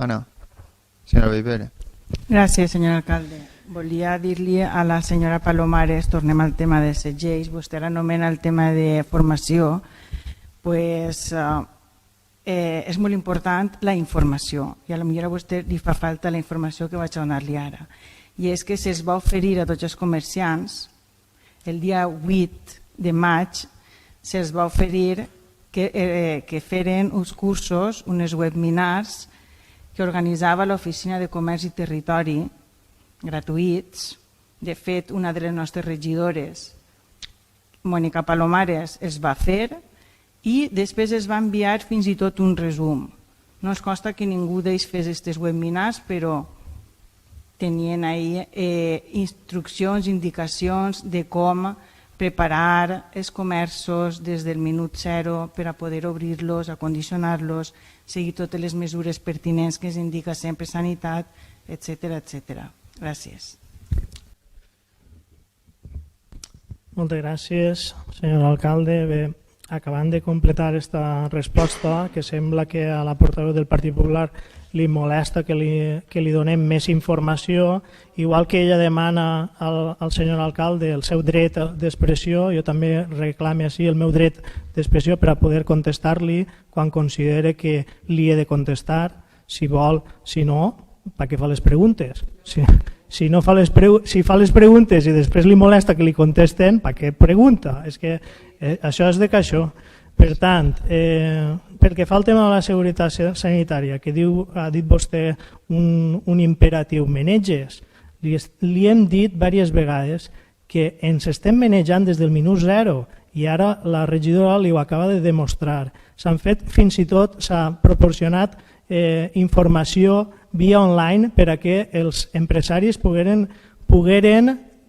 Ana. Senyora Vallvera. Gràcies, senyor alcalde. Volia dir-li a la senyora Palomares, tornem al tema de segells, vostè anomena el tema de formació, pues, és molt important la informació i potser a vostè li fa falta la informació que vaig a donar-li ara. I és que se'ls va oferir a tots els comerciants, el dia 8 de maig se'ls va oferir que feren uns cursos, uns webinars que organitzava l'Oficina de Comerç i Territori, gratuïts. De fet, una de les nostres regidores, Mònica Palomares, els va fer i després es va enviar fins i tot un resum. No es costa que ningú d'ells fes aquests webinars, però tenien ahí instruccions, indicacions de com preparar els comerços des del minut zero per a poder obrir-los, acondicionar-los, seguir totes les mesures pertinents que es indica sempre sanitat, etc. etc. Gràcies. Moltes gràcies, senyor alcalde. Bé, acabant de completar aquesta resposta, que sembla que a la portaveu del Partit Popular li molesta que li donem més informació, igual que ella demana al senyor alcalde el seu dret d'expressió, jo també reclame així el meu dret d'expressió per a poder contestar-li quan considere que li he de contestar, si vol, si no, per què fa les preguntes? Si fa les preguntes i després li molesta que li contesten, per què pregunta? És que això és de caixó. Per tant, pel que fa al tema de la seguretat sanitària, que ha dit vostè un imperatiu, maneges, li hem dit diverses vegades que ens estem manejant des del minut zero i ara la regidora li ho acaba de demostrar. S'han fet, fins i tot s'ha proporcionat informació via online per a que els empresaris pogueren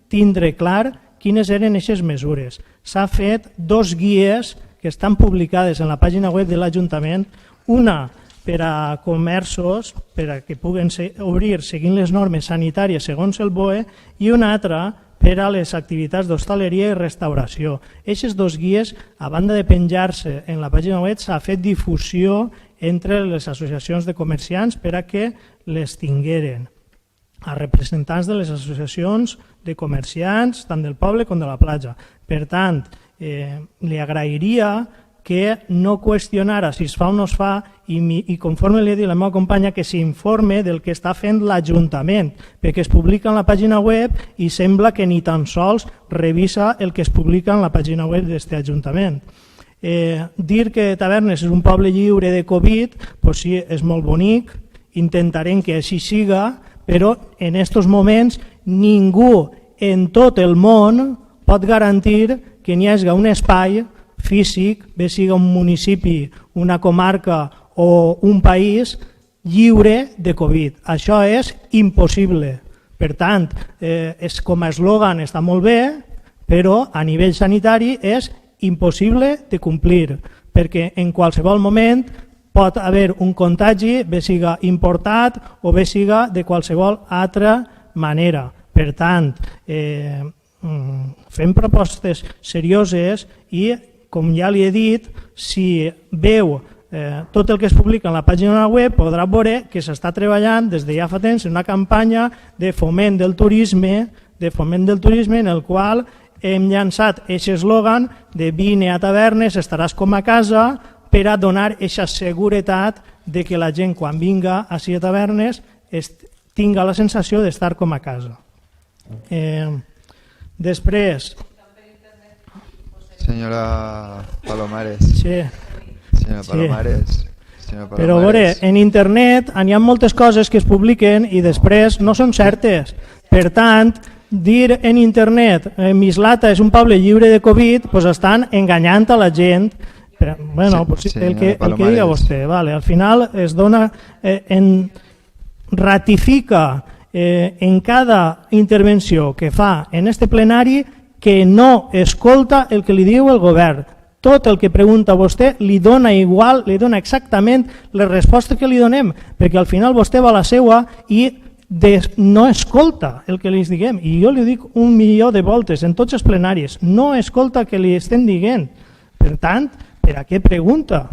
tindre clar quines eren aquestes mesures. S'ha fet 2 guies que estan publicades en la pàgina web de l'Ajuntament, una per a comerços, per a que puguen obrir seguint les normes sanitàries segons el BOE, i una altra per a les activitats d'hostaleria i restauració. Aquestes 2 guies, a banda de penjar-se en la pàgina web, s'ha fet difusió entre les associacions de comerciants per a que les tingueren. A representants de les associacions de comerciants, tant del poble com de la platja. Per tant, li agrairia que no qüestionara si es fa o no es fa i conforme li he dit a la meva companya que s'informe del que està fent l'Ajuntament, perquè es publica en la pàgina web i sembla que ni tan sols revisa el que es publica en la pàgina web d'aquest Ajuntament. Dir que Tavernes és un poble lliure de Covid, doncs sí, és molt bonic, intentarem que així siga, però en aquests moments ningú en tot el món pot garantir que n'hi hagi un espai físic, bé siga un municipi, una comarca o un país lliure de Covid. Això és impossible. Per tant, com a eslògan està molt bé, però a nivell sanitari és impossible de complir, perquè en qualsevol moment pot haver un contagi, bé siga importat o bé siga de qualsevol altra manera. Per tant, fem propostes serioses i, com ja li he dit, si veu tot el que es publica en la pàgina web podrà veure que s'està treballant des de ja fa temps en una campanya de foment del turisme en el qual hem llançat aquest eslògan de vine a Tavernes, estaràs com a casa, per a donar aquesta seguretat de que la gent quan vinga a Tavernes tinga la sensació d'estar com a casa. Després... Senyora Palomares. Sí. Senyora Palomares. Però a veure, en internet hi ha moltes coses que es publiquen i després no són certes. Per tant, dir en internet Mislata és un poble lliure de Covid, doncs estan enganyant a la gent. Bueno, el que diga vostè. Al final es dona, ratifica en cada intervenció que fa en este plenari que no escolta el que li diu el govern. Tot el que pregunta vostè li dona igual, li dona exactament les respostes que li donem, perquè al final vostè va a la seua i no escolta el que li diguem. I jo li dic 1.000.000 de voltes en tots els plenaris, no escolta el que li estem dient. Per tant, per a què pregunta?